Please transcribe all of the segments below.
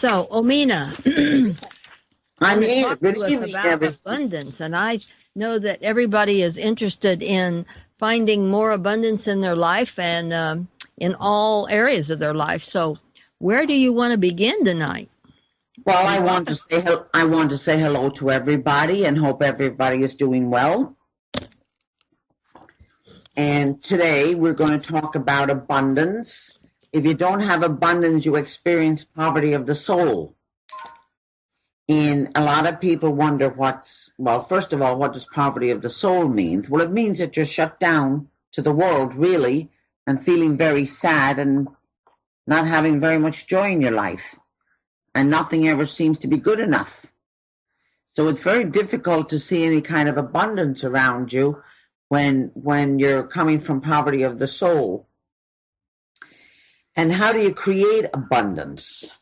So, Omena, I'm want to here. talk Good to us evening, about everyone. abundance, and I know that everybody is interested in finding more abundance in their life and in all areas of their life. So, where do you want to begin tonight? Well, I want to say hello to everybody and hope everybody is doing well. And today we're going to talk about abundance. If you don't have abundance, you experience poverty of the soul. And a lot of people wonder first of all, what does poverty of the soul mean? Well, it means that you're shut down to the world, really, and feeling very sad and not having very much joy in your life. And nothing ever seems to be good enough. So it's very difficult to see any kind of abundance around you when you're coming from poverty of the soul. And how do you create abundance?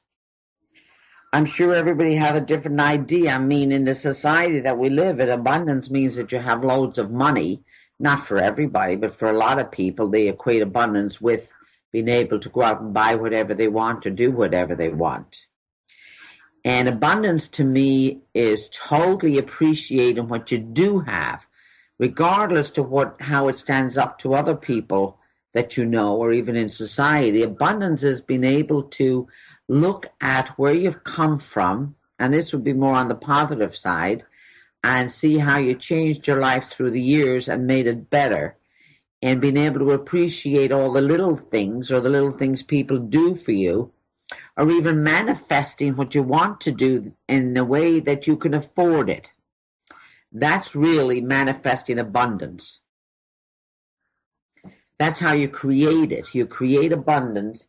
I'm sure everybody has a different idea. I mean, in the society that we live in, abundance means that you have loads of money. Not for everybody, but for a lot of people, they equate abundance with being able to go out and buy whatever they want or do whatever they want. And abundance to me is totally appreciating what you do have, regardless to how it stands up to other people that you know, or even in society. Abundance is being able to look at where you've come from, and this would be more on the positive side, and see how you changed your life through the years and made it better, and being able to appreciate all the little things or the little things people do for you, or even manifesting what you want to do in a way that you can afford it. That's really manifesting abundance. That's how you create it. You create abundance.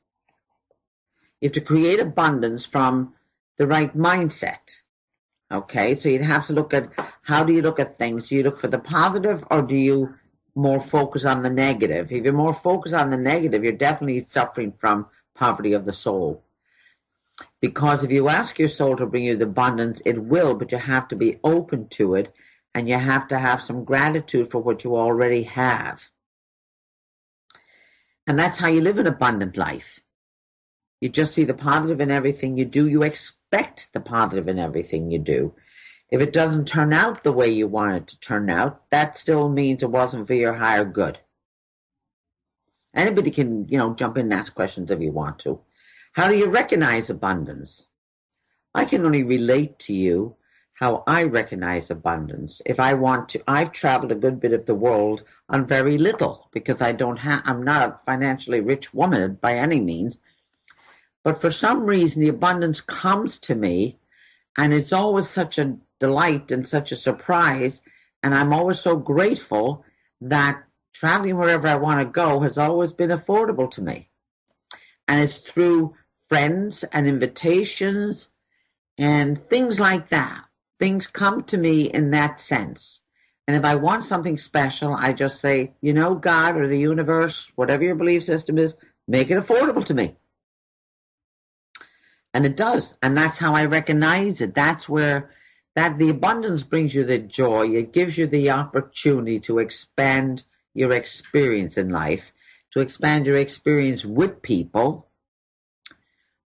You have to create abundance from the right mindset. Okay, so you'd have to look at, how do you look at things? Do you look for the positive, or do you more focus on the negative? If you're more focused on the negative, you're definitely suffering from poverty of the soul. Because if you ask your soul to bring you the abundance, it will, but you have to be open to it, and you have to have some gratitude for what you already have. And that's how you live an abundant life. You just see the positive in everything you do. You expect the positive in everything you do. If it doesn't turn out the way you want it to turn out, that still means it wasn't for your higher good. Anybody can, jump in and ask questions if you want to. How do you recognize abundance? I can only relate to you how I recognize abundance. If I want to, I've traveled a good bit of the world on very little, because I'm not a financially rich woman by any means. But for some reason, the abundance comes to me, and it's always such a delight and such a surprise. And I'm always so grateful that traveling wherever I want to go has always been affordable to me. And it's through friends and invitations and things like that. Things come to me in that sense. And if I want something special, I just say, God or the universe, whatever your belief system is, make it affordable to me. And it does. And that's how I recognize it. That's where the abundance brings you the joy. It gives you the opportunity to expand your experience in life, to expand your experience with people.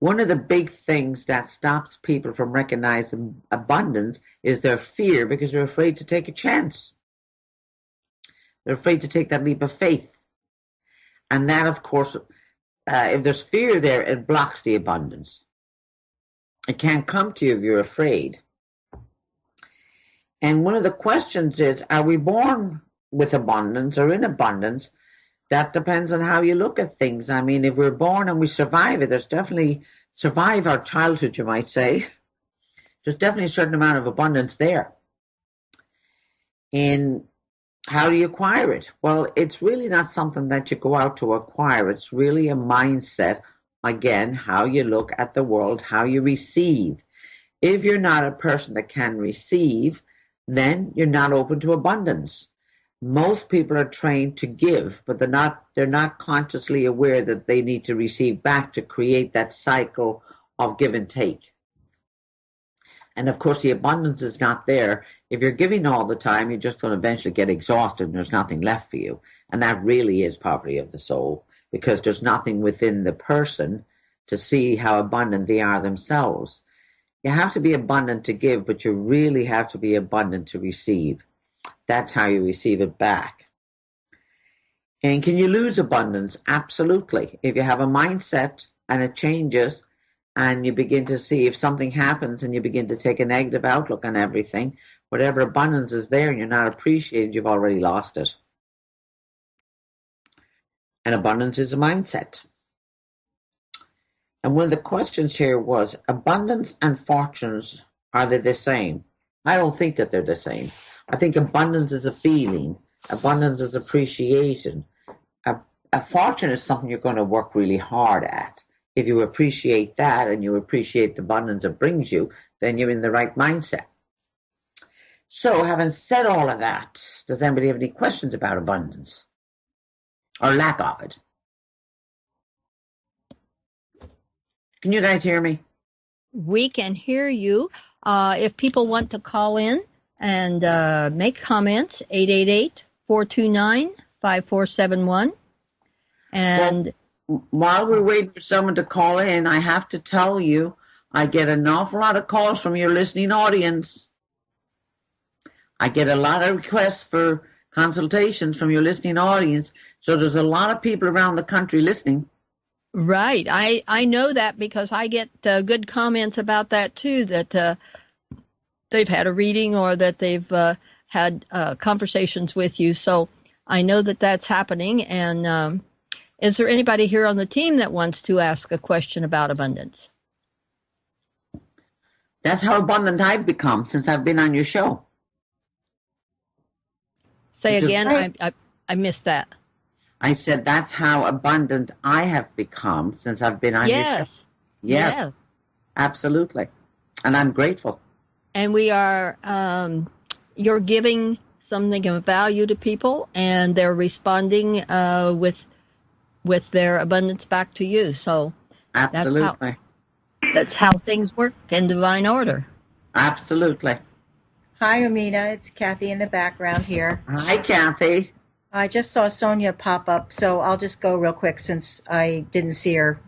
One of the big things that stops people from recognizing abundance is their fear, because they're afraid to take a chance. They're afraid to take that leap of faith. And that, of course, if there's fear there, it blocks the abundance. It can't come to you if you're afraid. And one of the questions is, are we born with abundance or in abundance? That depends on how you look at things. I mean, if we're born and we survive it, there's definitely survive our childhood, you might say. There's definitely a certain amount of abundance there. And how do you acquire it? Well, it's really not something that you go out to acquire. It's really a mindset. Again, how you look at the world, how you receive. If you're not a person that can receive, then you're not open to abundance. Most people are trained to give, but they're not consciously aware that they need to receive back to create that cycle of give and take. And of course, the abundance is not there. If you're giving all the time, you're just going to eventually get exhausted and there's nothing left for you. And that really is poverty of the soul, because there's nothing within the person to see how abundant they are themselves. You have to be abundant to give, but you really have to be abundant to receive. That's how you receive it back. And can you lose abundance? Absolutely. If you have a mindset and it changes and you begin to see if something happens and you begin to take a negative outlook on everything, whatever abundance is there and you're not appreciated, you've already lost it. And abundance is a mindset. And one of the questions here was, abundance and fortunes, are they the same? I don't think that they're the same. I think abundance is a feeling. Abundance is appreciation. A fortune is something you're going to work really hard at. If you appreciate that and you appreciate the abundance it brings you, then you're in the right mindset. So, having said all of that, does anybody have any questions about abundance? Or lack of it? Can you guys hear me? We can hear you. If people want to call in and make comments, 888-429-5471. And while we're waiting for someone to call in, I have to tell you, I get an awful lot of calls from your listening audience. I get a lot of requests for consultations from your listening audience. So there's a lot of people around the country listening. Right. I know that because I get good comments about that too, that they've had a reading or that they've had conversations with you. So I know that that's happening. And is there anybody here on the team that wants to ask a question about abundance? That's how abundant I've become since I've been on your show. Say again, I missed that. I said that's how abundant I have become since I've been on your show. Yes, absolutely. And I'm grateful. And we are, you're giving something of value to people and they're responding with their abundance back to you. So absolutely. That's how things work in divine order. Absolutely. Hi, OMENA. It's Kathy in the background here. Hi, Kathy. I just saw Sonia pop up, so I'll just go real quick since I didn't see her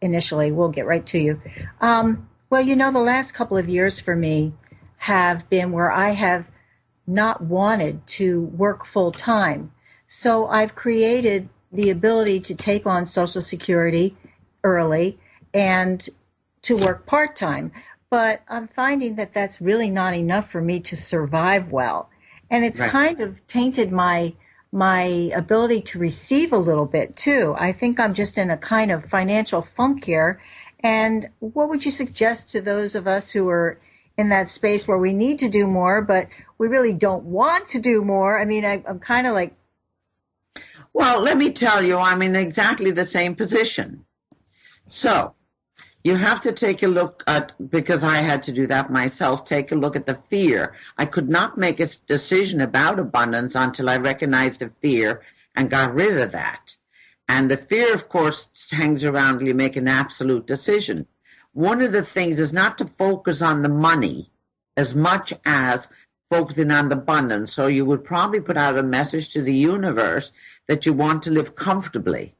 initially. We'll get right to you. Well, you know, the last couple of years for me have been where I have not wanted to work full time. So I've created the ability to take on Social Security early and to work part time. But I'm finding that that's really not enough for me to survive well. And it's kind of tainted my ability to receive a little bit too. I think I'm just in a kind of financial funk here. And what would you suggest to those of us who are in that space where we need to do more, but we really don't want to do more? I mean, I'm kind of like... Well, let me tell you, I'm in exactly the same position. So you have to take a look at, because I had to do that myself, take a look at the fear. I could not make a decision about abundance until I recognized the fear and got rid of that. And the fear, of course, hangs around till you make an absolute decision. One of the things is not to focus on the money as much as focusing on the abundance. So you would probably put out a message to the universe that you want to live comfortably.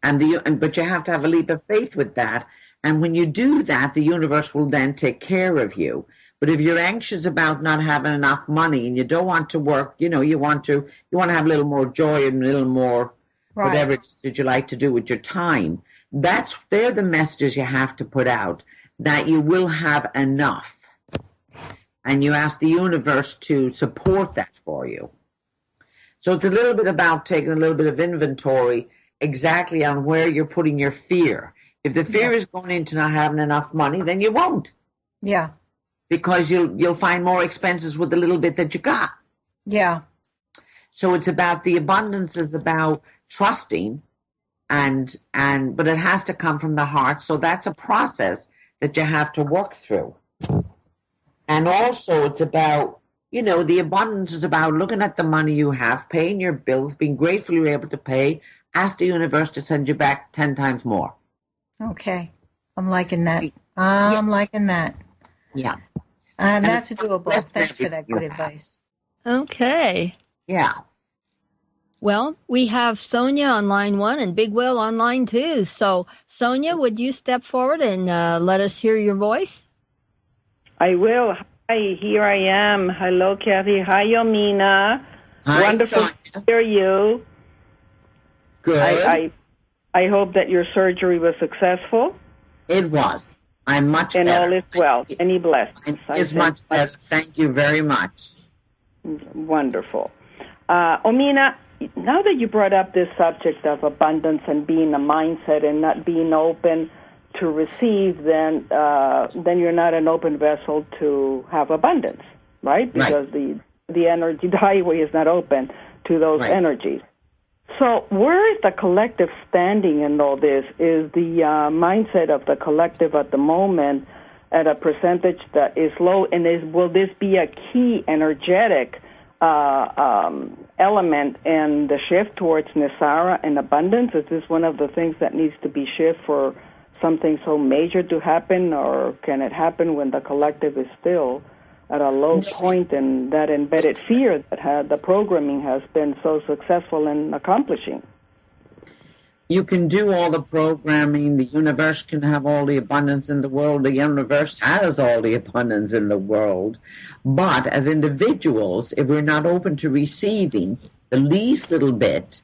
But you have to have a leap of faith with that. And when you do that, the universe will then take care of you. But if you're anxious about not having enough money and you don't want to work, you want to have a little more joy and a little more whatever it is that you like to do with your time. They're the messages you have to put out, that you will have enough. And you ask the universe to support that for you. So it's a little bit about taking a little bit of inventory exactly on where you're putting your fear. If the fear is going into not having enough money, then you won't. Yeah. Because you'll find more expenses with the little bit that you got. Yeah. So it's about the abundance is about trusting but it has to come from the heart. So that's a process that you have to work through. And also it's about, the abundance is about looking at the money you have, paying your bills, being grateful you're able to pay, ask the universe to send you back 10 times more. Okay. I'm liking that. I'm liking that. Yeah. And that's doable. Thanks for that good advice. Okay. Yeah. Well, we have Sonia on line 1 and Big Will on line 2. So, Sonia, would you step forward and let us hear your voice? I will. Hi, here I am. Hello, Kathy. Hi, OMENA. Hi, Wonderful Sonia. to hear you. Good. I hope that your surgery was successful. It was. I'm much and better. all is well. Any blessings. It's much better. Thank you very much. Wonderful. OMENA, now that you brought up this subject of abundance and being a mindset and not being open to receive, then you're not an open vessel to have abundance, right? Because the energy, the highway is not open to those energies. So where is the collective standing in all this? Is the mindset of the collective at the moment at a percentage that is low, and will this be a key energetic element in the shift towards Nisara and abundance? Is this one of the things that needs to be shift for something so major to happen, or can it happen when the collective is still at a low point and that embedded fear that the programming has been so successful in accomplishing? You can do all the programming. The universe can have all the abundance in the world. The universe has all the abundance in the world. But as individuals, if we're not open to receiving the least little bit,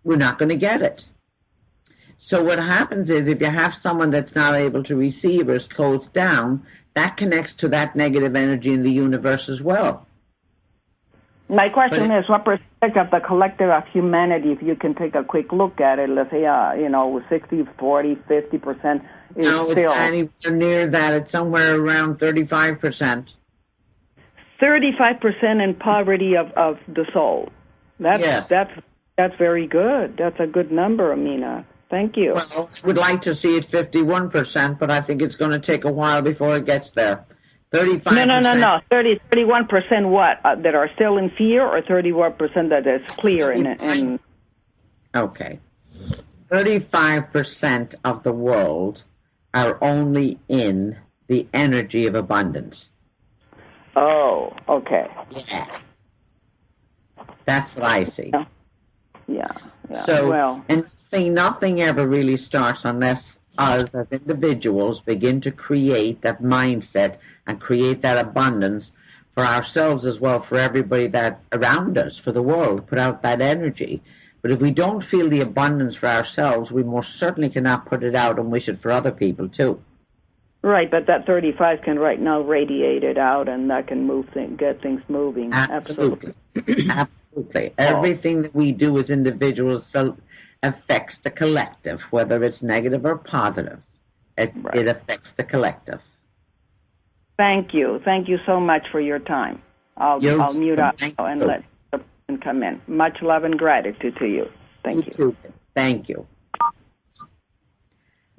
we're not going to get it. So what happens is if you have someone that's not able to receive or is closed down, that connects to that negative energy in the universe as well. My question is, what percentage of the collective of humanity, if you can take a quick look at it, let's say, 60, 40, 50% is no, still... it's not anywhere near that. It's somewhere around 35%. 35% in poverty of the soul. That's very good. That's a good number, OMENA. Thank you. Well, we'd like to see it 51%, but I think it's going to take a while before it gets there. 35%. No. 31% what? That are still in fear, or 31% that is clear in... Okay. 35% of the world are only in the energy of abundance. Oh, okay. Yeah. That's what I see. Yeah. So, and nothing ever really starts unless us as individuals begin to create that mindset and create that abundance for ourselves as well, for everybody that around us, for the world, put out that energy. But if we don't feel the abundance for ourselves, we most certainly cannot put it out and wish it for other people too. Right, but that 35 can right now radiate it out, and that can get things moving. Absolutely. Absolutely. Everything that we do as individuals affects the collective, whether it's negative or positive. It affects the collective. Thank you. Thank you so much for your time. I'll mute up and let the person come in. Much love and gratitude to you. Thank you. Too. Thank you.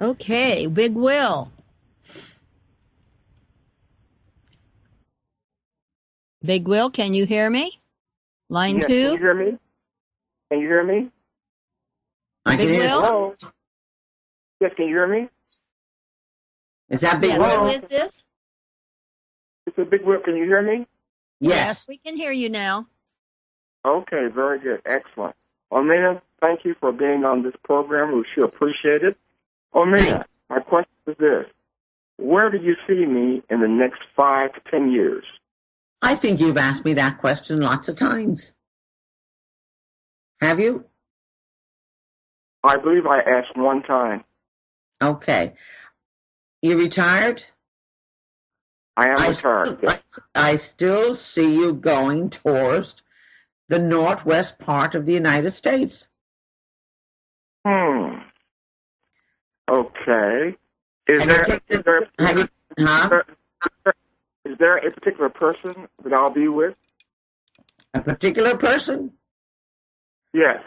Okay, Big Will. Big Will, can you hear me? Line 2? Can you hear me? Can you hear me? I can hear you. Hello? Yes, can you hear me? Is that Big Will? Who is this? It's a Big Will. Can you hear me? Yes. We can hear you now. Okay, very good. Excellent. OMENA, thank you for being on this program. We sure appreciate it. OMENA, my question is this. Where do you see me in the next 5 to 10 years? I think you've asked me that question lots of times. Have you? I believe I asked one time. Okay. You retired? I am retired. Yes. I still see you going towards the northwest part of the United States. Okay. Is there a particular person that I'll be with? A particular person? Yes.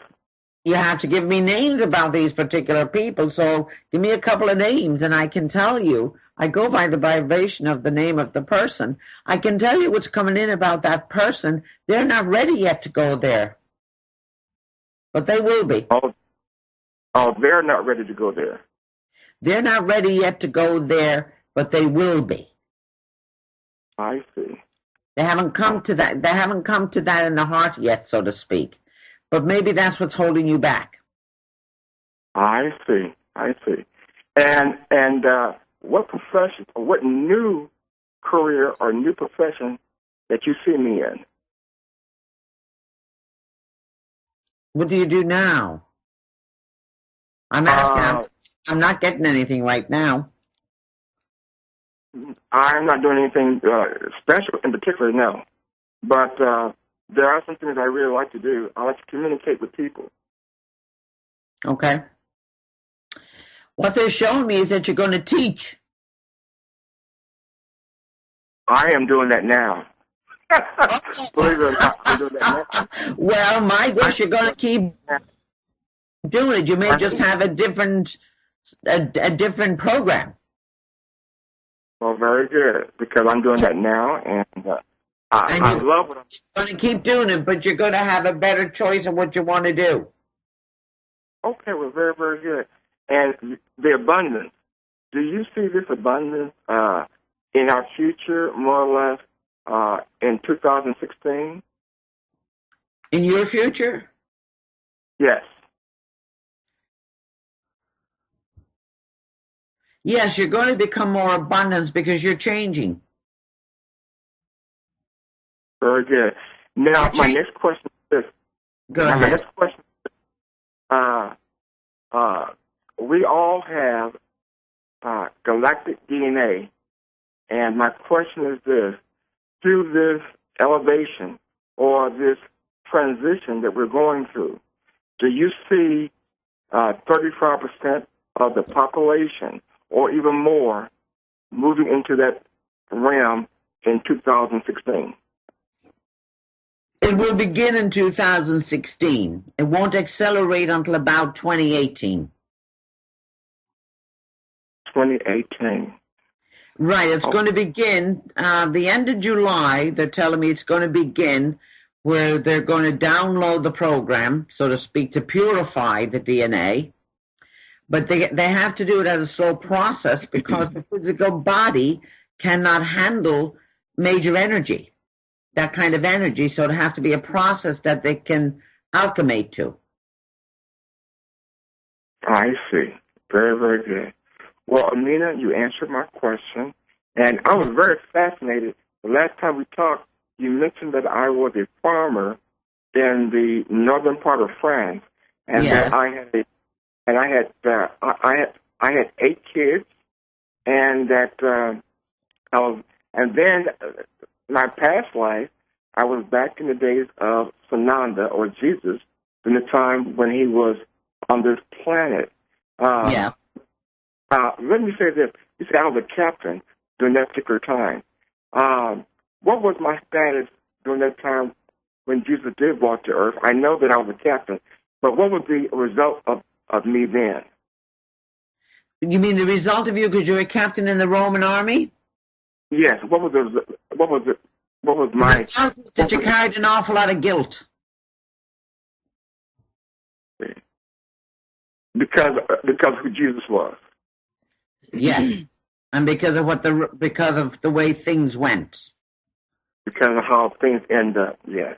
You have to give me names about these particular people, so give me a couple of names and I can tell you. I go by the vibration of the name of the person. I can tell you what's coming in about that person. They're not ready yet to go there. But they will be. Oh, they're not ready to go there. They're not ready yet to go there, but they will be. I see. They haven't come to that. They haven't come to that in the heart yet, so to speak. But maybe that's what's holding you back. I see. And what profession, or what new career or new profession that you see me in? What do you do now? I'm asking. I'm not getting anything right now. I'm not doing anything special in particular, no. But there are some things I really like to do. I like to communicate with people. Okay. What they're showing me is that you're going to teach. I am doing that now. Believe it or not, I'm doing that now. Well, my guess you're going to keep doing it. You may just have a different program. Well, very good, because I'm doing that now, and I love what I'm going to keep doing it, but you're going to have a better choice of what you want to do. Okay, well, very, very good. And the abundance, do you see this abundance in our future, more or less, in 2016? In your future? Yes. Yes, you're going to become more abundant because you're changing. Very good. Now, my next question is this. Go ahead. My next question is, we all have galactic DNA, and my question is this. Through this elevation or this transition that we're going through, do you see 35% of the population or even more moving into that realm in 2016? It will begin in 2016. It won't accelerate until about 2018. 2018. Right, it's going to begin the end of July. They're telling me it's going to begin where they're going to download the program, so to speak, to purify the DNA. But they have to do it at a slow process because the physical body cannot handle major energy, that kind of energy. So it has to be a process that they can alchemate to. I see. Very, very good. Well, OMENA, you answered my question, and I was very fascinated. The last time we talked, you mentioned that I was a farmer in the northern part of France, and Yes. that I had 8 kids, and that and then my past life, I was back in the days of Sananda or Jesus, in the time when he was on this planet. Yeah. Let me say this. You said I was a captain during that particular time. What was my status during that time when Jesus did walk to earth? I know that I was a captain, but what was the result of me then? You mean the result of you because you're a captain in the Roman army? Yes. What was my... The result is that you carried an awful lot of guilt. Because who Jesus was. Yes. And because of the way things went. Because of how things end up, yes.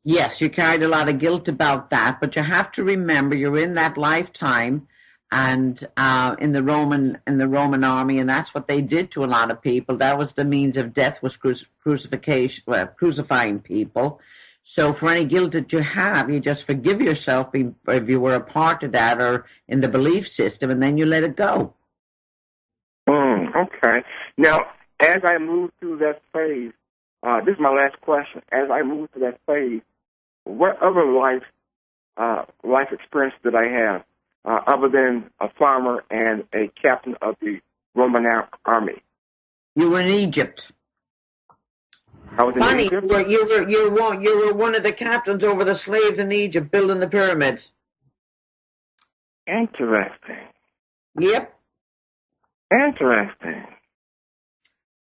Yes, you carried a lot of guilt about that, but you have to remember you're in that lifetime and in the Roman army, and that's what they did to a lot of people. That was the means of death, was crucifying people. So for any guilt that you have, you just forgive yourself if you were a part of that or in the belief system, and then you let it go. Okay. Now, as I move through that phase, this is my last question. As I move through that phase, what other life experience did I have other than a farmer and a captain of the Roman army? You were in Egypt. I was in Egypt? You were one of the captains over the slaves in Egypt building the pyramids. Interesting. Yep. Interesting.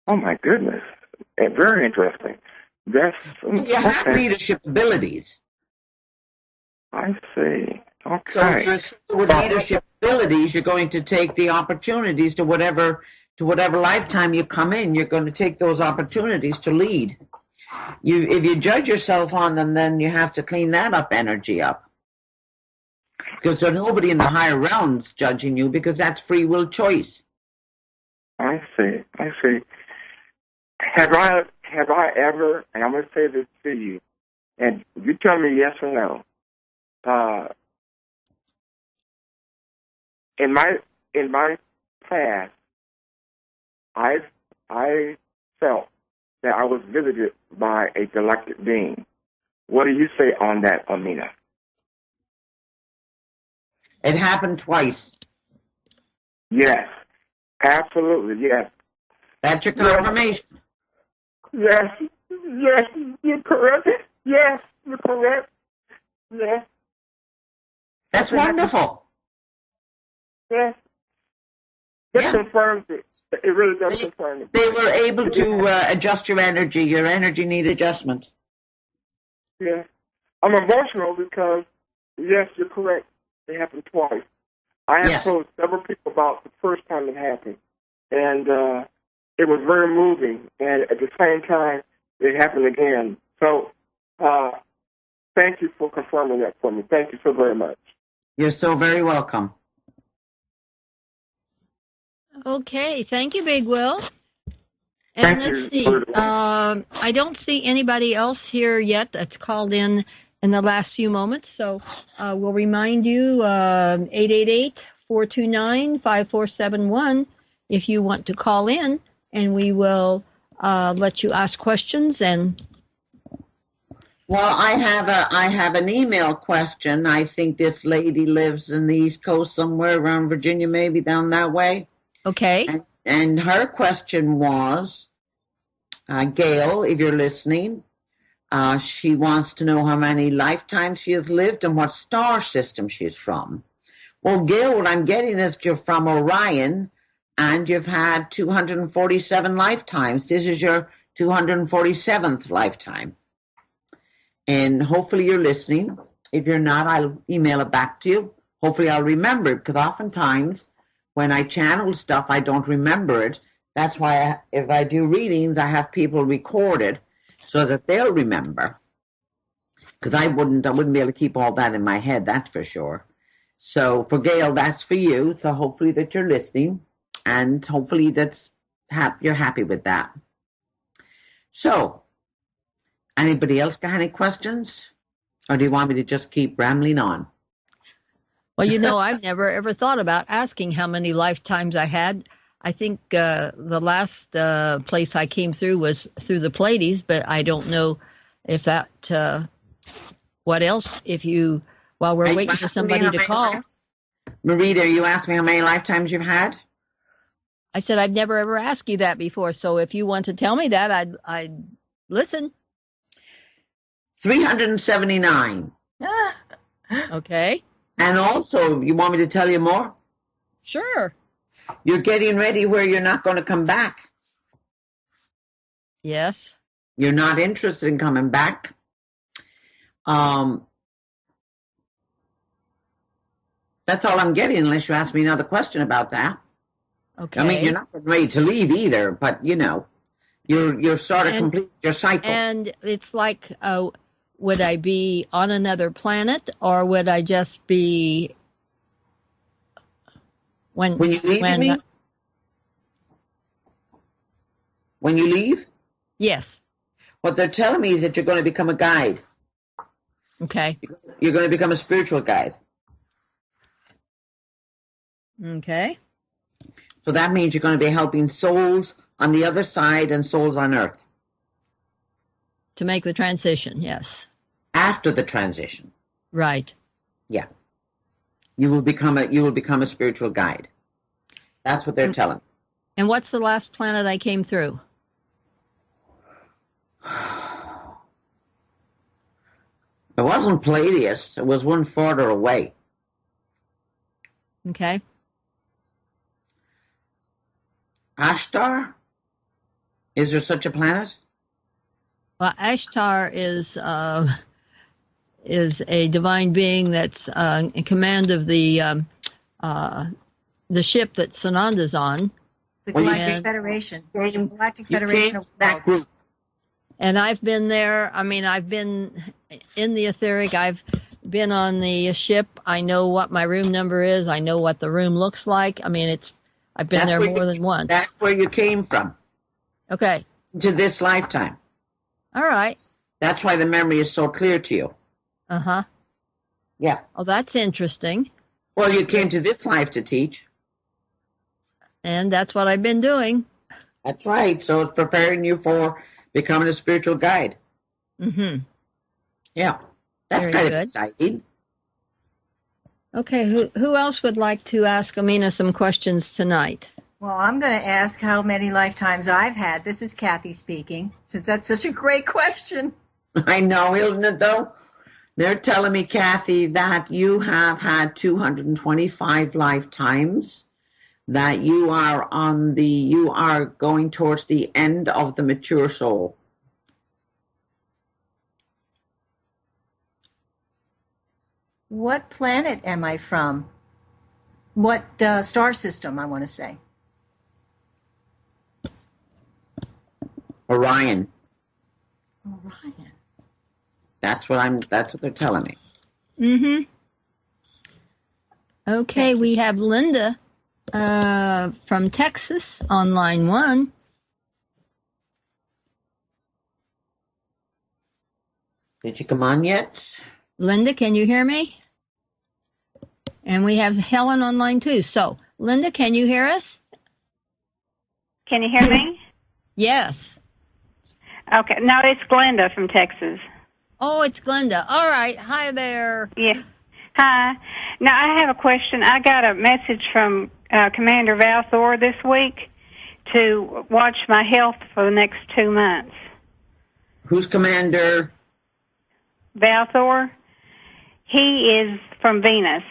Oh, my goodness. Very interesting. You have leadership abilities. I see. Okay. So with leadership abilities, you're going to take the opportunities to whatever lifetime you come in, you're going to take those opportunities to lead. If you judge yourself on them, then you have to clean that energy up. Because there's nobody in the higher realms judging you, because that's free will choice. I see. Have I ever, and I'm going to say this to you, and you tell me yes or no. In my past, I felt that I was visited by a galactic being. What do you say on that, OMENA? It happened twice. Yes, absolutely, yes. That's your confirmation. Yes, you're correct. Yes, you're correct. Yes. That's wonderful. Yes. That confirms it. It really does confirm it. They were able to adjust your energy. Your energy need adjustment. Yes. I'm emotional because, yes, you're correct. It happened twice. I have told several people about the first time it happened, and it was very moving. And at the same time, it happened again. So, thank you for confirming that for me. Thank you so very much. You're so very welcome. Okay, thank you, Big Will. And let's see. I don't see anybody else here yet that's called in the last few moments. So we'll remind you, 888-429-5471 if you want to call in, and we will let you ask questions. And well, I have an email question. I think this lady lives in the East Coast somewhere around Virginia, maybe down that way. Okay. And her question was, Gail, if you're listening, she wants to know how many lifetimes she has lived and what star system she's from. Well, Gail, what I'm getting is you're from Orion, and you've had 247 lifetimes. This is your 247th lifetime. And hopefully you're listening. If you're not, I'll email it back to you. Hopefully I'll remember it, because oftentimes when I channel stuff, I don't remember it. That's why if I do readings, I have people record it so that they'll remember. Because I wouldn't be able to keep all that in my head, that's for sure. So for Gail, that's for you. So hopefully that you're listening, and hopefully you're happy with that. So, anybody else got any questions? Or do you want me to just keep rambling on? Well, I've never ever thought about asking how many lifetimes I had. I think the last place I came through was through the Pleiades, but I don't know if that, what else, while we're waiting for somebody to call. Marietta, you asked me how many lifetimes you've had? I said I've never ever asked you that before, so if you want to tell me that, I'd listen. 379. Okay. And also, you want me to tell you more? Sure. You're getting ready where you're not going to come back. Yes. You're not interested in coming back. That's all I'm getting, unless you ask me another question about that. Okay. I mean, you're not ready to leave either, but you're sort of complete your cycle. And it's like, would I be on another planet, or would I just be when you leave? When you leave? Yes. What they're telling me is that you're going to become a guide. Okay. You're going to become a spiritual guide. Okay. So that means you're going to be helping souls on the other side and souls on Earth. To make the transition, yes. After the transition. Right. Yeah. You will become a spiritual guide. That's what they're telling. And what's the last planet I came through? It wasn't Palladius. It was one farther away. Okay. Ashtar? Is there such a planet? Well, Ashtar is a divine being that's in command of the ship that Sananda's on. The Galactic Federation. The Galactic Federation of that group. And I've been there. I mean, I've been in the etheric. I've been on the ship. I know what my room number is. I know what the room looks like. I mean, I've been there more than once. That's where you came from. Okay. To this lifetime. All right. That's why the memory is so clear to you. Uh-huh. Yeah. Oh, that's interesting. Well, you came to this life to teach. And that's what I've been doing. That's right. So it's preparing you for becoming a spiritual guide. Mm-hmm. Yeah. That's Very kind good. of exciting. Okay, who else would like to ask OMENA some questions tonight? Well, I'm going to ask how many lifetimes I've had. This is Kathy speaking, since that's such a great question. I know, isn't it, though? They're telling me, Kathy, that you have had 225 lifetimes, that you are going towards the end of the mature soul. What planet am I from? What star system, I want to say? Orion. Orion. That's what they're telling me. Mm-hmm. Okay, we have Linda from Texas on line 1. Did you come on yet? Linda, can you hear me? And we have Helen on line 2. So, Linda, can you hear us? Can you hear me? Yes. Okay. No, it's Glenda from Texas. Oh, it's Glenda. All right. Hi there. Yeah. Hi. Now, I have a question. I got a message from Commander Valthor this week to watch my health for the next 2 months. Who's Commander? Valthor. He is from Venus.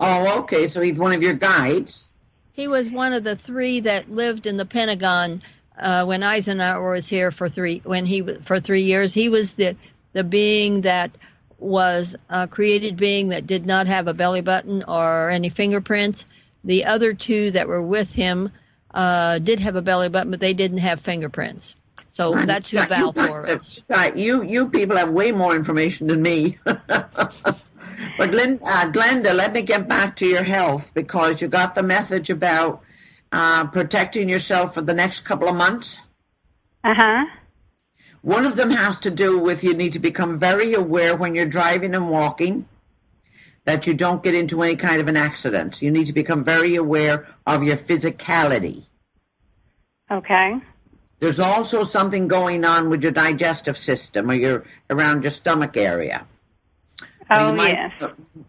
Oh, okay. So he's one of your guides. He was one of the 3 that lived in the Pentagon when Eisenhower was here for 3 years. He was the being that was a created being that did not have a belly button or any fingerprints. The other 2 that were with him did have a belly button, but they didn't have fingerprints. So that's who Valthor is. You people have way more information than me. But Glenda, let me get back to your health, because you got the message about protecting yourself for the next couple of months. Uh-huh. One of them has to do with you need to become very aware when you're driving and walking that you don't get into any kind of an accident. You need to become very aware of your physicality. Okay. There's also something going on with your digestive system, or around your stomach area. Oh, yes.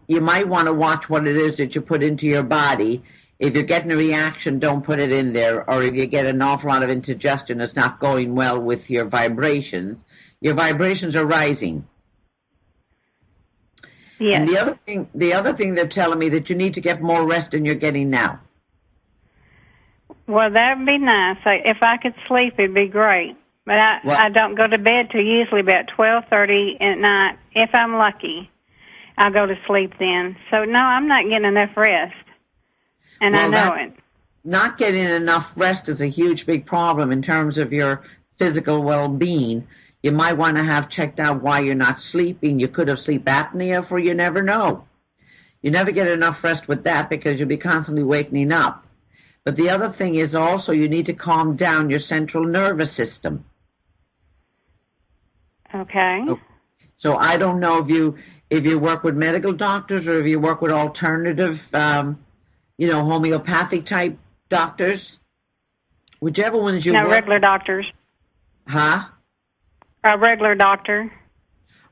You might want to watch what it is that you put into your body. If you're getting a reaction, don't put it in there. Or if you get an awful lot of indigestion that's not going well with your vibrations are rising. Yes. And the other thing they're telling me that you need to get more rest than you're getting now. Well, that would be nice. If I could sleep, it'd be great. But I don't go to bed till usually about 12:30 at night. If I'm lucky, I'll go to sleep then. So, no, I'm not getting enough rest. And I know it. Not getting enough rest is a huge, big problem in terms of your physical well-being. You might want to have checked out why you're not sleeping. You could have sleep apnea, for you never know. You never get enough rest with that, because you'll be constantly waking up. But the other thing is also you need to calm down your central nervous system. Okay. So I don't know if you work with medical doctors or if you work with alternative, homeopathic type doctors. Whichever ones you work. Regular doctors. Huh? A regular doctor.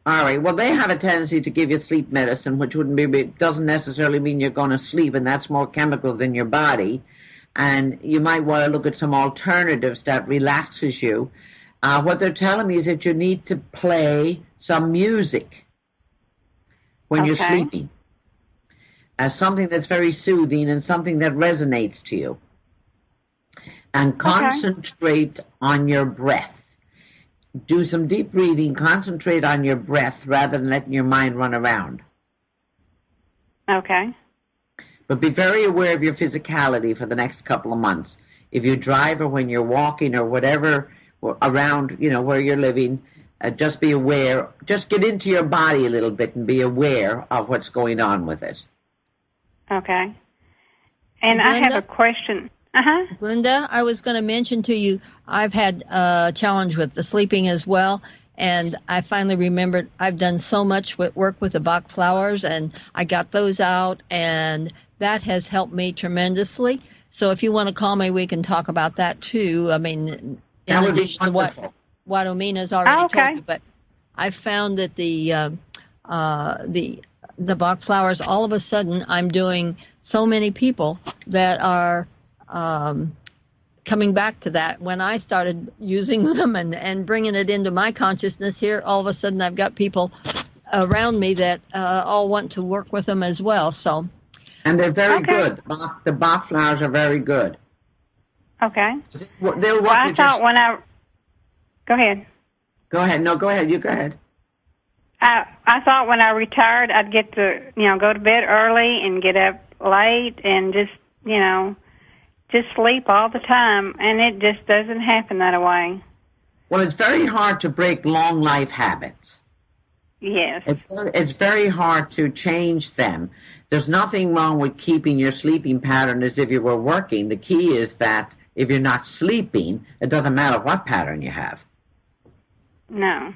All right. Well, they have a tendency to give you sleep medicine, which doesn't necessarily mean you're going to sleep, and that's more chemical than your body. And you might want to look at some alternatives that relaxes you. What they're telling me is that you need to play some music when you're sleeping, as something that's very soothing and something that resonates to you. And concentrate on your breath. Do some deep breathing, concentrate on your breath rather than letting your mind run around. Okay. But be very aware of your physicality for the next couple of months. If you drive or when you're walking or whatever around, where you're living, just be aware. Just get into your body a little bit and be aware of what's going on with it. Okay. And I have a question. Linda, I was going to mention to you, I've had a challenge with the sleeping as well, and I finally remembered I've done so much work with the Bach flowers, and I got those out, and that has helped me tremendously. So if you want to call me, we can talk about that too. I mean, in addition to what Omena's already told you, but I found that the Bach flowers, all of a sudden, I'm doing so many people that are coming back to that. When I started using them and bringing it into my consciousness here, all of a sudden I've got people around me that all want to work with them as well. So, and they're very good. The Bach flowers are very good. Okay. They'll work. I thought when I go ahead. Go ahead. No, go ahead. You go ahead. I thought when I retired, I'd get to go to bed early and get up late and just sleep all the time, and it just doesn't happen that way. Well, it's very hard to break long life habits. Yes. It's very hard to change them. There's nothing wrong with keeping your sleeping pattern as if you were working. The key is that if you're not sleeping, it doesn't matter what pattern you have. No.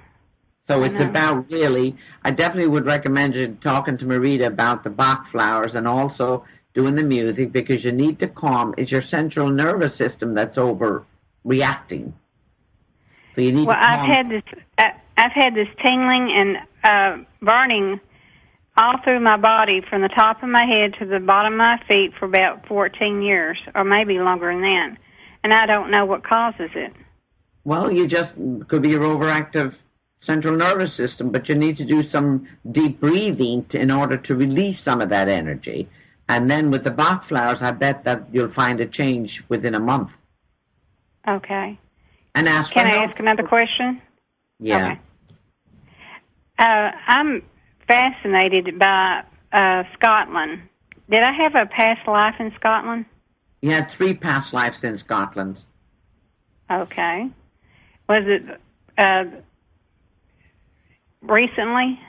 So it's about really, I definitely would recommend you talking to Marietta about the Bach flowers and also doing the music, because you need to calm. It's your central nervous system that's overreacting. So you need to calm. I've had this tingling and burning all through my body from the top of my head to the bottom of my feet for about 14 years, or maybe longer than that. And I don't know what causes it. Well, you just could be your overactive central nervous system, but you need to do some deep breathing in order to release some of that energy. And then with the Bach flowers, I bet that you'll find a change within a month. Okay. And Can I ask another question? Yeah. Okay. I'm fascinated by Scotland. Did I have a past life in Scotland? You had 3 past lives in Scotland. Okay. Was it recently?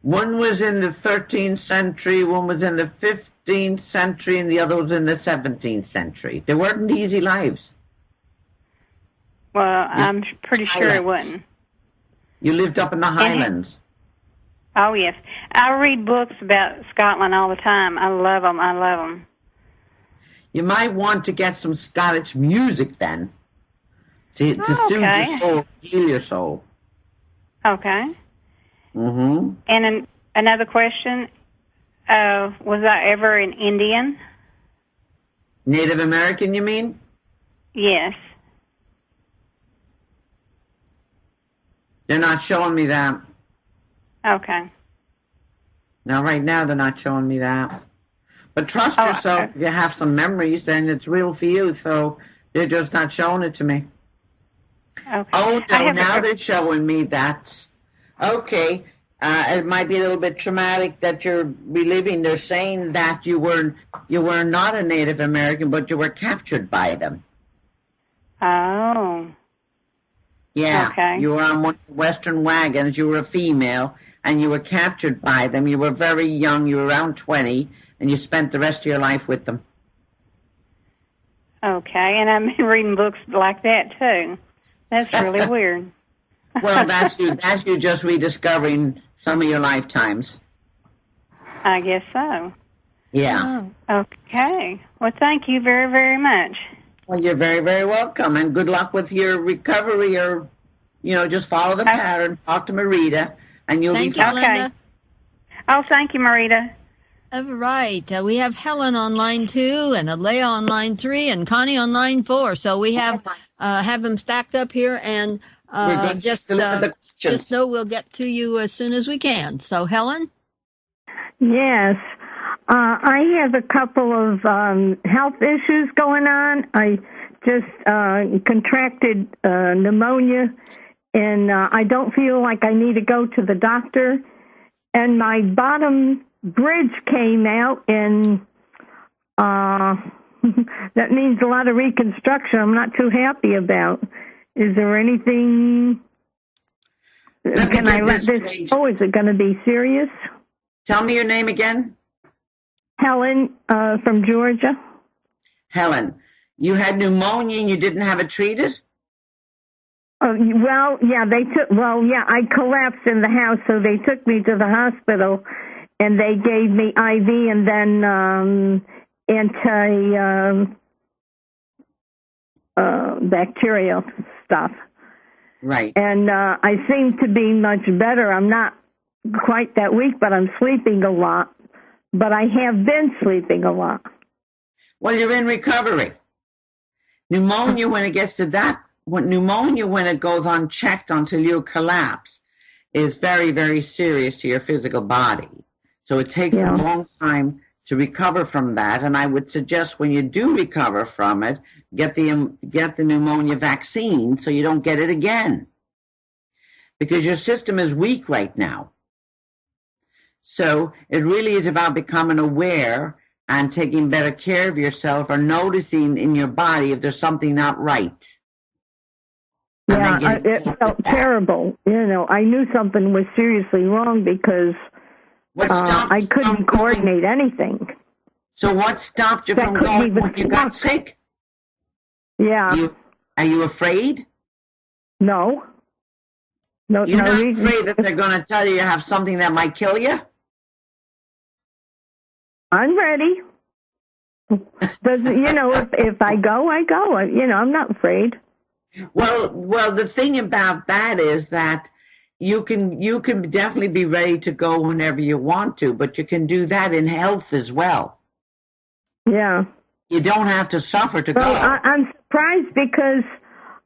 One was in the 13th century, one was in the 15th century, and the other was in the 17th century. They weren't easy lives. Well, I'm pretty sure it wasn't. You lived up in the Highlands. Oh, yes. I read books about Scotland all the time. I love them. You might want to get some Scottish music then to soothe your soul, heal your soul. Okay. Mm-hmm. And another question, was I ever an Indian? Native American, you mean? Yes. They're not showing me that. Okay. Now, right now, they're not showing me that. But trust yourself. You have some memories, and it's real for you, so they're just not showing it to me. Okay. Oh, no, now they're showing me that. Okay. It might be a little bit traumatic that you're reliving. They're saying that you were not a Native American, but you were captured by them. Oh. Yeah. Okay. You were on one of the Western wagons. You were a female, and you were captured by them. You were very young. You were around 20, and you spent the rest of your life with them. Okay, and I've been reading books like that, too. That's really weird. Well, that's you just rediscovering some of your lifetimes. I guess so. Yeah. Oh, okay. Well, thank you very, very much. Well, you're very, very welcome, and good luck with your recovery, or, just follow the pattern, talk to Marietta, and you'll be fine. Okay. Oh, thank you, Marietta. All right. We have Helen on line 2, and Alea on line 3, and Connie on line 4. So we have them stacked up here, and just know we'll get to you as soon as we can. So, Helen? Yes. I have a couple of health issues going on. I just contracted pneumonia, and I don't feel like I need to go to the doctor. And my bottom bridge came out, and that means a lot of reconstruction I'm not too happy about. Is there anything? Can I let this go? Is it going to be serious? Tell me your name again. Helen from Georgia. Helen, you had pneumonia and you didn't have it treated? Well, yeah, I collapsed in the house, so they took me to the hospital, and they gave me IV and then bacterial stuff. Right. And I seem to be much better. I'm not quite that weak, but I'm sleeping a lot. But I have been sleeping a lot. Well, you're in recovery. Pneumonia, when it gets to that, when it goes unchecked until you collapse, is very, very serious to your physical body. So it takes a long time to recover from that. And I would suggest when you do recover from it, get the pneumonia vaccine so you don't get it again. Because your system is weak right now. So it really is about becoming aware and taking better care of yourself or noticing in your body if there's something not right. Yeah, it felt terrible. I knew something was seriously wrong because I couldn't coordinate anything. So what stopped you from going when you got sick? Yeah. Are you afraid? No. No. You're not afraid that they're going to tell you have something that might kill you? I'm ready. If I go, I go. I'm not afraid. Well, the thing about that is that you can definitely be ready to go whenever you want to, but you can do that in health as well. Yeah. You don't have to suffer to go. I'm surprised because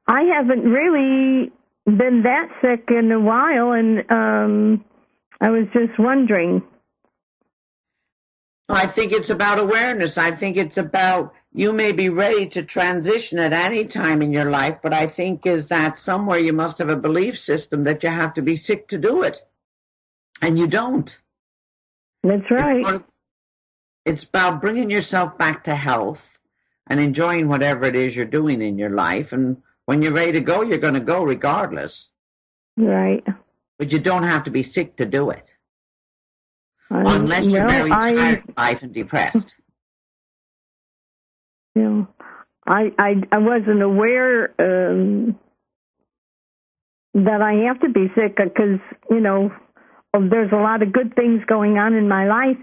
I haven't really been that sick in a while, and I was just wondering. I think it's about awareness. I think it's about you may be ready to transition at any time in your life, but I think is that somewhere you must have a belief system that you have to be sick to do it. And you don't. That's right. It's about bringing yourself back to health and enjoying whatever it is you're doing in your life. And when you're ready to go, you're going to go regardless. Right. But you don't have to be sick to do it. Unless you're very tired of life and depressed. Yeah, I wasn't aware that I have to be sick because, there's a lot of good things going on in my life.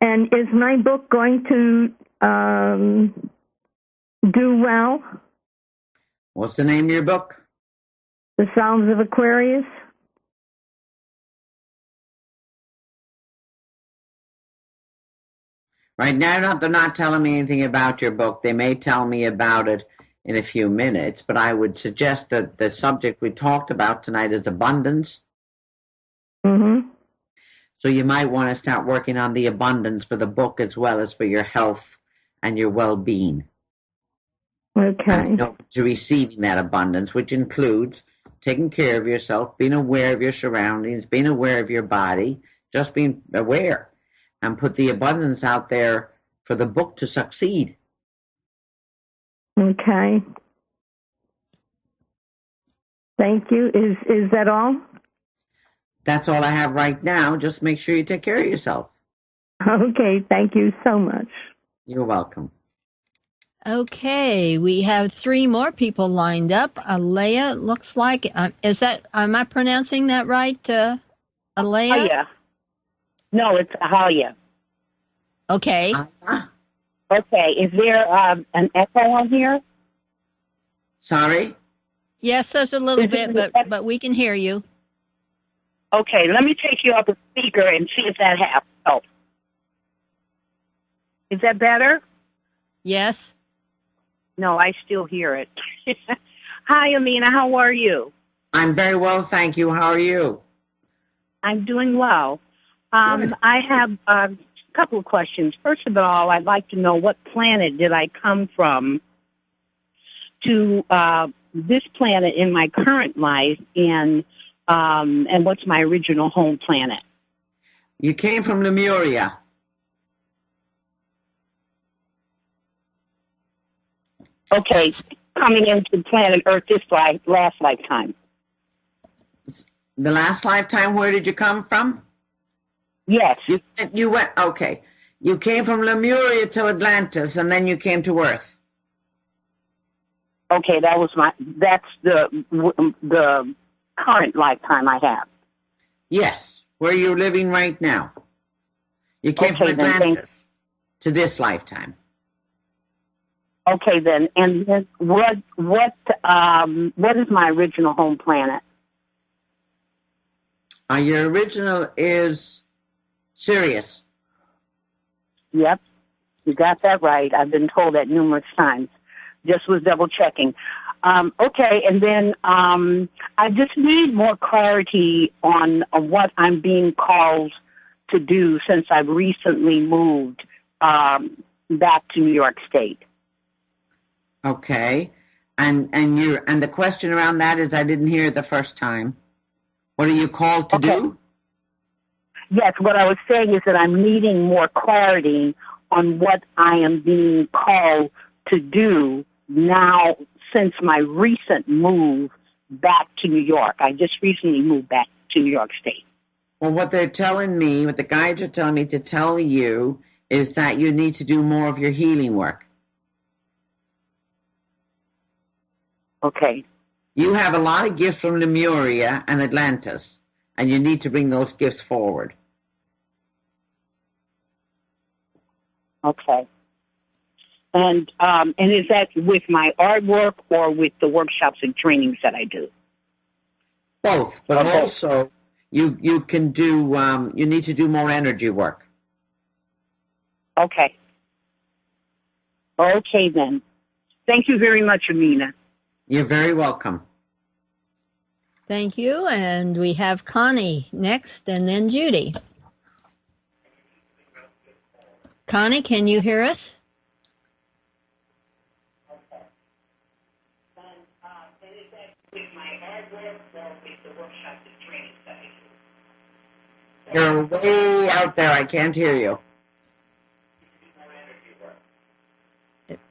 And is my book going to do well? What's the name of your book? The Sounds of Aquarius. Right now, they're not telling me anything about your book. They may tell me about it in a few minutes, but I would suggest that the subject we talked about tonight is abundance. Mm-hmm. So you might want to start working on the abundance for the book as well as for your health and your well-being. Okay. To receiving that abundance, which includes taking care of yourself, being aware of your surroundings, being aware of your body, just being aware. And put the abundance out there for the book to succeed. Okay. Thank you. Is that all? That's all I have right now. Just make sure you take care of yourself. Okay. Thank you so much. You're welcome. Okay, we have 3 more people lined up. Alea, looks like, am I pronouncing that right, Alea? Oh, yeah. No, it's Ahalia. Okay. Okay. Is there an echo on here? Sorry? Yes, there's a little bit, but we can hear you. Okay, let me take you up a speaker and see if that helps. Is that better? Yes. No, I still hear it. Hi, Amina. How are you? I'm very well, thank you. How are you? I'm doing well. I have a couple of questions. First of all, I'd like to know what planet did I come from to this planet in my current life, and what's my original home planet? You came from Lemuria. Okay. coming into planet Earth this last lifetime. The last lifetime, where did you come from? Yes. You went, okay. You came from Lemuria to Atlantis, and then you came to Earth. Okay, that's the current lifetime I have. Yes, where you're living right now. You came from Atlantis to this lifetime. Okay, then. And then what is my original home planet? Your original is Sirius. Yep, you got that right. I've been told that numerous times. Just was double checking. Okay, and then I just need more clarity on what I'm being called to do since I've recently moved back to New York State. Okay, and the question around that is, I didn't hear it the first time. What are you called to do? Yes, what I was saying is that I'm needing more clarity on what I am being called to do now since my recent move back to New York. I just recently moved back to New York State. Well, what they're telling me, what the guides are telling me to tell you is that you need to do more of your healing work. Okay. You have a lot of gifts from Lemuria and Atlantis, and you need to bring those gifts forward. Okay. And is that with my artwork or with the workshops and trainings that I do? Both, but also you can do, you need to do more energy work. Okay. Okay, then. Thank you very much, OMENA. You're very welcome. Thank you. And we have Connie next, and then Judy. Connie, can you hear us? You're way out there. I can't hear you.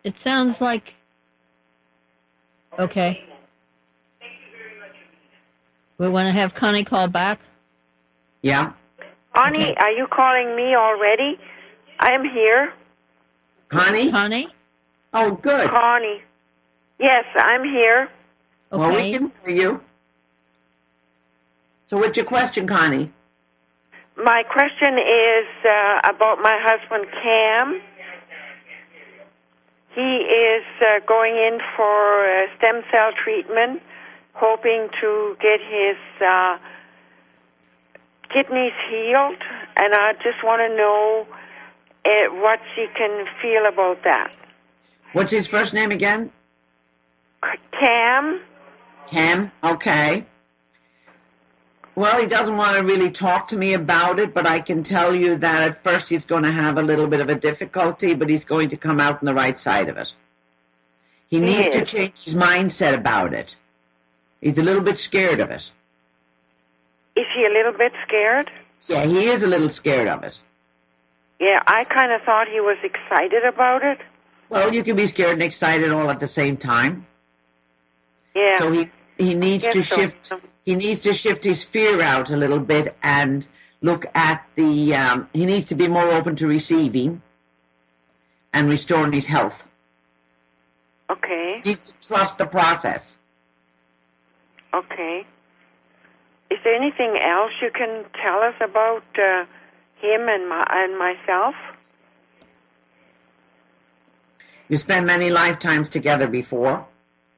It sounds like... Okay. We want to have Connie call back? Yeah. Connie, are you calling me already? I am here. Connie? Connie? Oh, good. Connie. Yes, I'm here. Okay. Well, we can hear you. So what's your question, Connie? My question is about my husband, Cam. He is going in for stem cell treatment, hoping to get his kidneys healed, and I just want to know what she can feel about that. What's his first name again? Cam. Cam, okay. Well, he doesn't want to really talk to me about it, but I can tell you that at first he's going to have a little bit of a difficulty, but he's going to come out on the right side of it. He needs to change his mindset about it. He's a little bit scared of it. Is he a little bit scared? Yeah, he is a little scared of it. Yeah, I kind of thought he was excited about it. Well, you can be scared and excited all at the same time. Yeah. So he needs to shift. He needs to shift his fear out a little bit and look at the. He needs to be more open to receiving and restoring his health. Okay. He needs to trust the process. Okay. Is there anything else you can tell us about him and myself? You spent many lifetimes together before,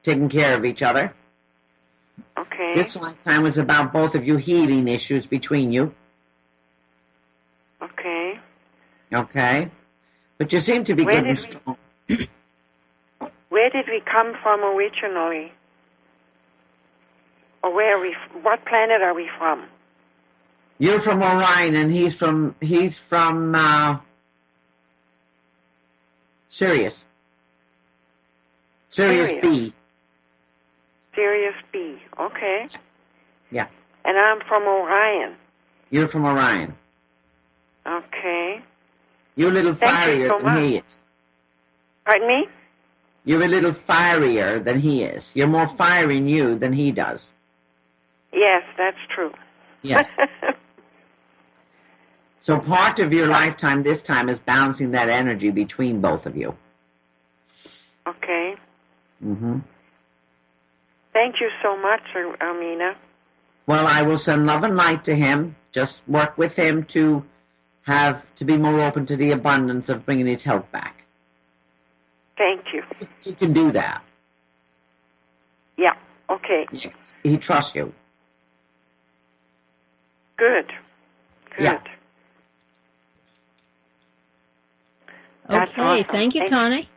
taking care of each other. Okay. This lifetime was about both of you healing issues between you. Okay. Okay. But you seem to be good and strong. Where did we come from originally? Or what planet are we from? You're from Orion and he's from Sirius. Sirius B. Sirius B. Okay. Yeah. And I'm from Orion. You're from Orion. Okay. You're a little Thank you fierier so than much. he is. Pardon me? You're a little fierier than he is. You're more fiery in you than he does. Yes, that's true. Yes. So part of your lifetime this time is balancing that energy between both of you. Okay. Mm-hmm. Thank you so much, OMENA. Well, I will send love and light to him. Just work with him to be more open to the abundance of bringing his health back. Thank you. You can do that. Yeah, okay. He trusts you. Good. Yeah. That's Okay, awesome. thank you, Connie.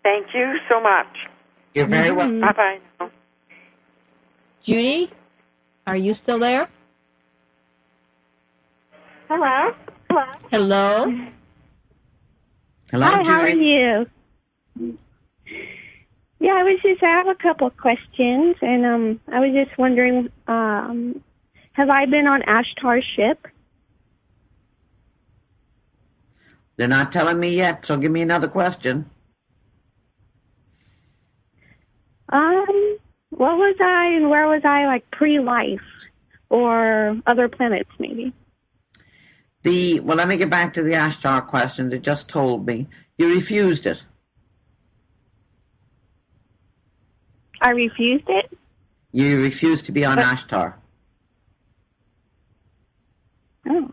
Thank you so much. You're very welcome. Bye-bye. Judy, are you still there? Hello. Hello. Hello, Hi, Judy. how are you? Yeah, I have a couple of questions, and I was just wondering, have I been on Ashtar's ship? They're not telling me yet, so give me another question. What was I and where was I, like, pre-life or other planets, maybe? Well, let me get back to the Ashtar question. They just told me. You refused it. I refused it? You refused to be on Ashtar. Oh.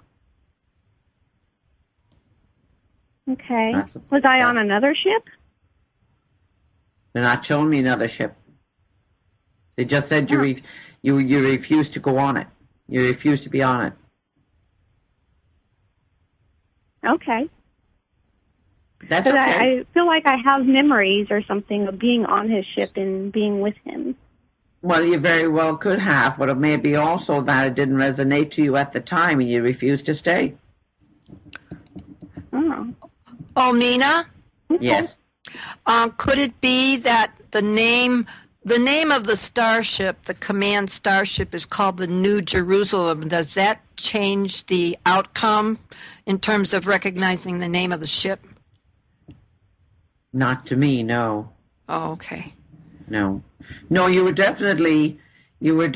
Okay. Was I on another ship? They're not showing me another ship. They just said you refused to go on it. You refused to be on it. Okay. That's okay. I feel like I have memories or something of being on his ship and being with him. Well, you very well could have, but it may be also that it didn't resonate to you at the time and you refused to stay. Oh. OMENA? Yes. Could it be that the name of the starship, the command starship, is called the New Jerusalem? Does that change the outcome in terms of recognizing the name of the ship? Not to me, no. Oh, okay. No, you were definitely, it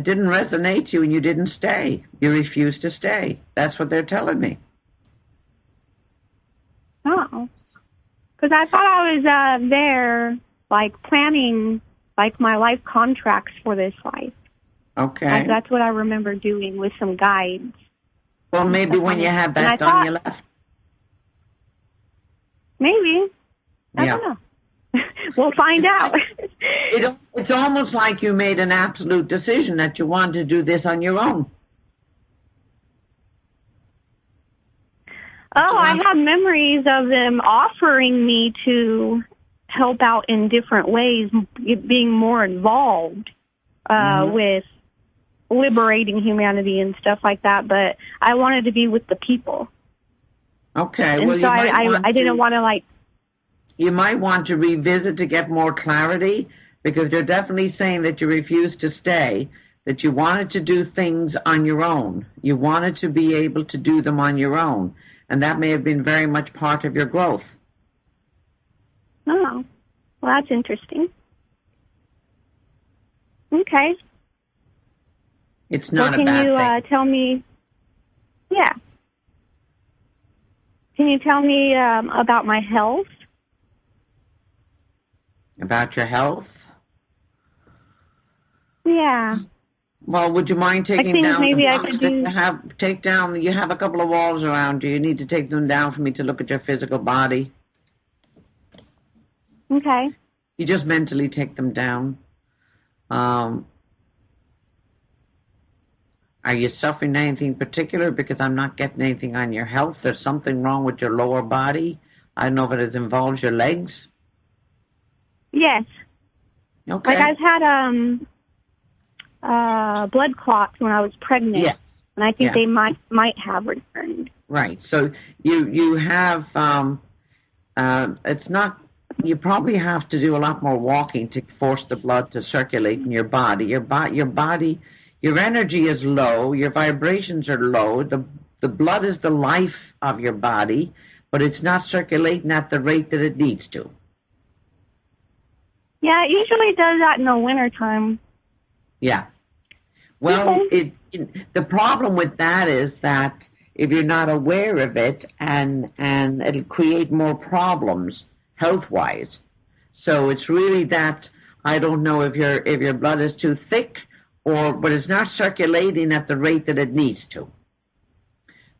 didn't resonate to you and you didn't stay. You refused to stay. That's what they're telling me. Oh. Because I thought I was there, like, planning, like, my life contracts for this life. Okay. That's what I remember doing with some guides. Well, maybe when you had that done, you left. Maybe. I don't know. We'll find out. It's almost like you made an absolute decision that you wanted to do this on your own. Oh, I have memories of them offering me to help out in different ways, being more involved with liberating humanity and stuff like that, but I wanted to be with the people. Okay, and well, so I didn't want to, like... You might want to revisit to get more clarity, because you're definitely saying that you refused to stay, that you wanted to do things on your own. You wanted to be able to do them on your own, and that may have been very much part of your growth. Oh, well, that's interesting. Okay. It's not a bad thing. Can you tell me... Yeah. Can you tell me about my health? About your health? Yeah. Well, would you mind taking down maybe the I walls could that do... you have? Take down. You have a couple of walls around you. You need to take them down for me to look at your physical body. Okay. You just mentally take them down. Are you suffering anything particular? Because I'm not getting anything on your health. There's something wrong with your lower body. I don't know if it involves your legs. Yes. Okay. Like I've had blood clots when I was pregnant, and I think they might have returned. Right. So you have it's not. You probably have to do a lot more walking to force the blood to circulate in your body. Your body, your energy is low. Your vibrations are low. The blood is the life of your body, but it's not circulating at the rate that it needs to. Yeah, it usually does that in the wintertime. Yeah. Well, the problem with that is that if you're not aware of it, and it'll create more problems health-wise. So it's really that, I don't know if your blood is too thick, but it's not circulating at the rate that it needs to.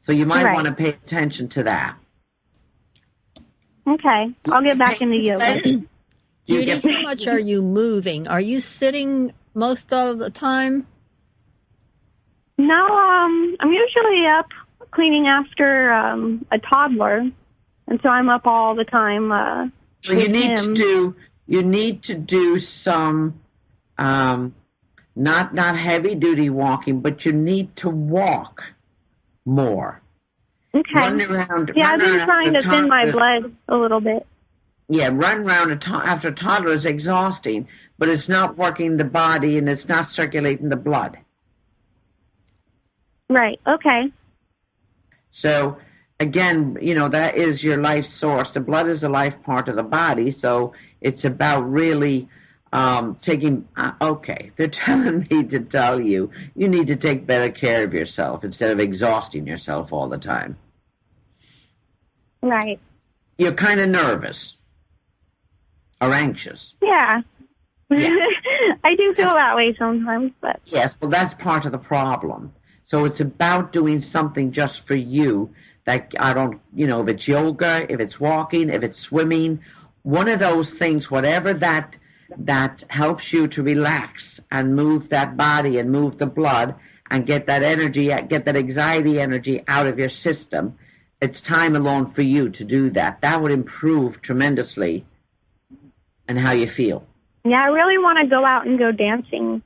So you might want to pay attention to that. Okay, I'll get back into yoga. Judy, how much are you moving? Are you sitting most of the time? No, I'm usually up cleaning after a toddler, and so I'm up all the time. So you need to do some not heavy duty walking, but you need to walk more. Okay. I've been trying to thin my blood a little bit. Yeah, run around after a toddler is exhausting, but it's not working the body and it's not circulating the blood. Right, okay. So, again, that is your life source. The blood is the life part of the body, so it's about really taking, they're telling me to tell you need to take better care of yourself instead of exhausting yourself all the time. Right. You're kind of nervous or anxious. Yeah. I do feel that way sometimes, but... Yes, well, that's part of the problem. So it's about doing something just for you. Like, if it's yoga, if it's walking, if it's swimming, one of those things, whatever that helps you to relax and move that body and move the blood and get that energy, get that anxiety energy out of your system. It's time alone for you to do that. That would improve tremendously in how you feel. Yeah, I really want to go out and go dancing.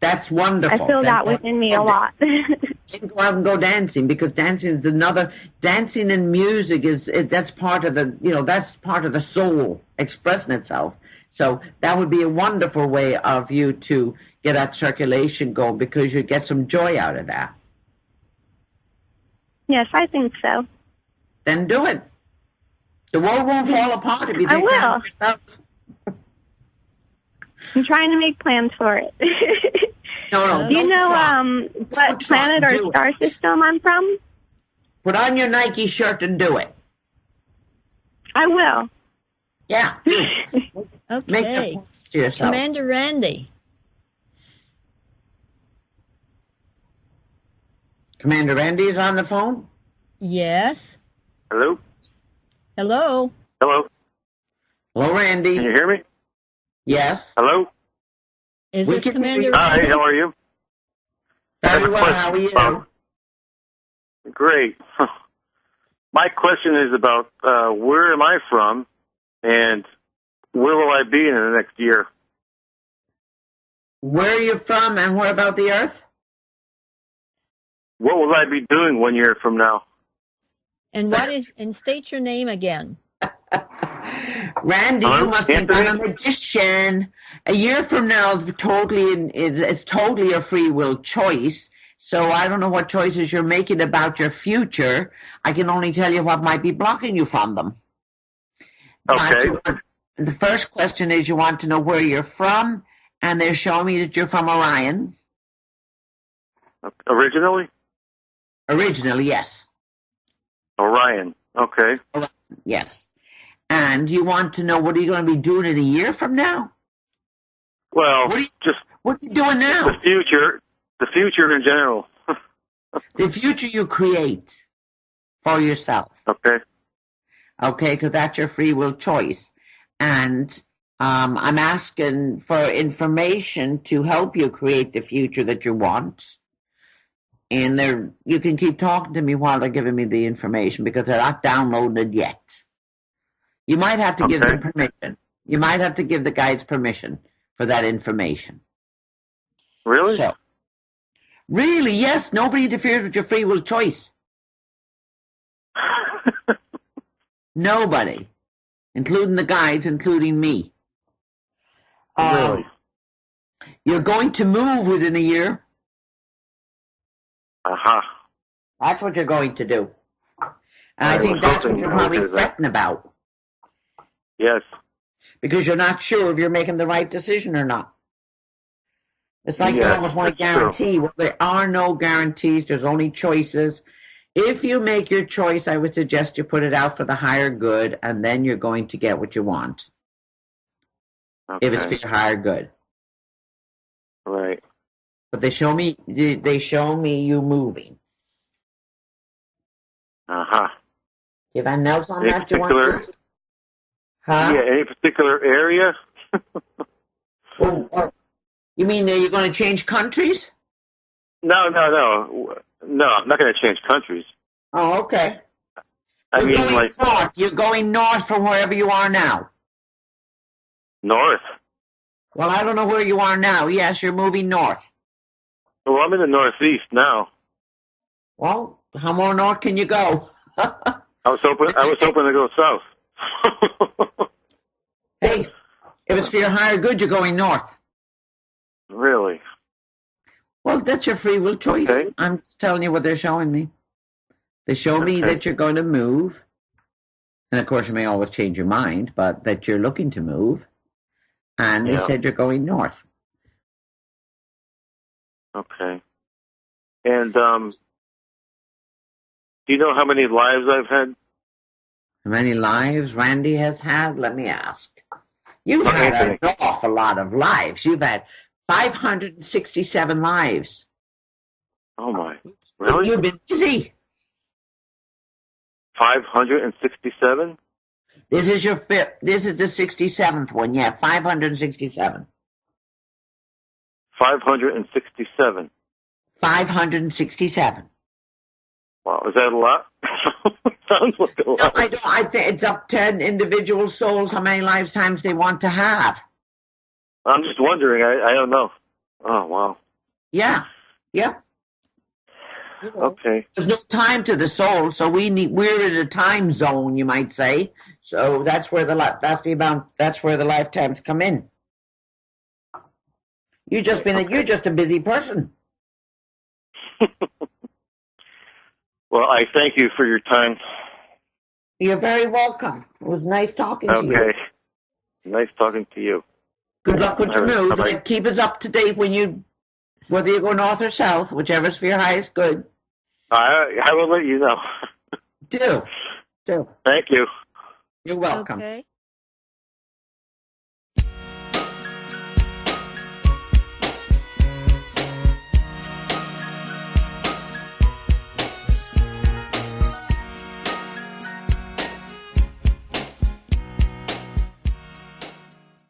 That's wonderful. I feel that within me a lot. Go out and go dancing, because dancing and music that's part of the soul expressing itself. So that would be a wonderful way of you to get that circulation going, because you get some joy out of that. Yes, I think so. Then do it. The world won't fall apart if you take care of yourself. I'm trying to make plans for it. No, do you know what planet or star system I'm from? Put on your Nike shirt and do it. I will. Yeah. Okay. Make the plans to yourself. Commander Randy. Commander Randy is on the phone? Yes. Hello? Hello. Hello? Hello, Randy. Can you hear me? Yes. Hello? Is it Commander Randy? Randy? Hi, how are you? Very well, how are you? Great. My question is about where am I from, and where will I be in the next year? Where are you from, and what about the Earth? What will I be doing 1 year from now? And state your name again. Randy, you must be a magician. A year from now it's totally a free will choice. So I don't know what choices you're making about your future. I can only tell you what might be blocking you from them. Okay. The first question is, you want to know where you're from, and they're showing me that you're from Orion. Originally? Originally, yes. Orion. Okay. Orion, yes. And you want to know, what are you going to be doing in a year from now? Well, what are you doing now? The future in general. The future you create for yourself. Okay. Okay, because that's your free will choice. And I'm asking for information to help you create the future that you want. And you can keep talking to me while they're giving me the information, because they're not downloaded yet. You might have to give them permission. You might have to give the guides permission for that information. Really? So, really, yes. Nobody interferes with your free will choice. Nobody. Including the guides, including me. Really? You're going to move within a year. Uh-huh. That's what you're going to do. And I think that's what you're probably fretting about. Yes. Because you're not sure if you're making the right decision or not. It's like you almost want to guarantee. Well, there are no guarantees. There's only choices. If you make your choice, I would suggest you put it out for the higher good, and then you're going to get what you want. Okay. If it's for your higher good. Right. But they show me you moving. Uh-huh. If I know something that you want to... Huh? Yeah, any particular area? Well, you mean you're going to change countries? No, I'm not going to change countries. Oh, okay. North. You're going north from wherever you are now. North? Well, I don't know where you are now. Yes, you're moving north. Well, I'm in the northeast now. Well, how more north can you go? I was hoping to go south. Hey, if it's for your higher good, you're going north. Really? Well, that's your free will choice. Okay. I'm just telling you what they're showing me. They show me that you're going to move. And, of course, you may always change your mind, but that you're looking to move. And they said you're going north. Okay. And do you know how many lives I've had? How many lives Randy has had? Let me ask. You've had an awful lot of lives. You've had 567 lives. Oh, my. Really? You've been busy. 567? This is your fifth. This is the 67th one. Yeah, 567. 567. 567. Wow, is that a lot? Sounds like a lot. No, I don't. I think it's up to individual souls how many lifetimes they want to have. I'm just wondering. I don't know. Oh, wow. Yeah. Okay. There's no time to the soul, so we're in a time zone, you might say. So that's where the lifetimes come in. You're just a busy person. Well, I thank you for your time. You're very welcome. It was nice talking to you. Okay. Nice talking to you. Good luck with your move. Keep us up to date whether you go north or south, whichever's for your highest good. I will let you know. Do. Thank you. You're welcome. Okay.